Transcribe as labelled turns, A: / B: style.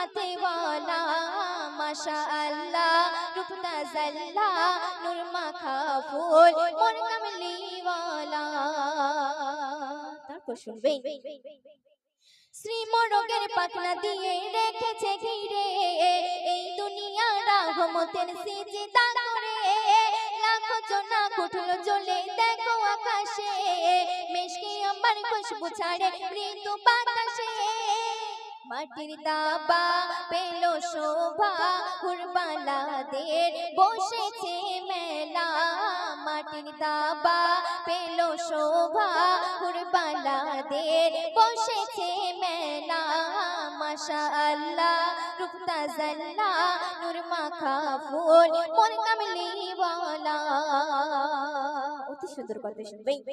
A: মাথেওয়ালা মাশাআল্লাহ রূপ তাজাল্লা নূর মাখা ফুল মোর কামলিওয়ালা। তারপর শুনবেন শ্রী মোরগের পাখনা দিয়ে রেখেছে ঘিরে এই দুনিয়া রহমতের সিজদা করে। লাখো জোনা কুঠলো জ্বলে দেখো আকাশে মেশকে আমার খুশবু ছাড়ে মৃদু বাতাসে। মাটির দাবা পেল শোভা কুরবালাদের বসেছে মেলা। মাটির দাবা পেল শোভা কুরবালাদের বসেছে মেলা। মাশাআল্লাহ রূপ তাজাল্লা নূর মাখা ফুল মোর কামলিওয়ালা। অতি সুন্দর কথা শুনবেন।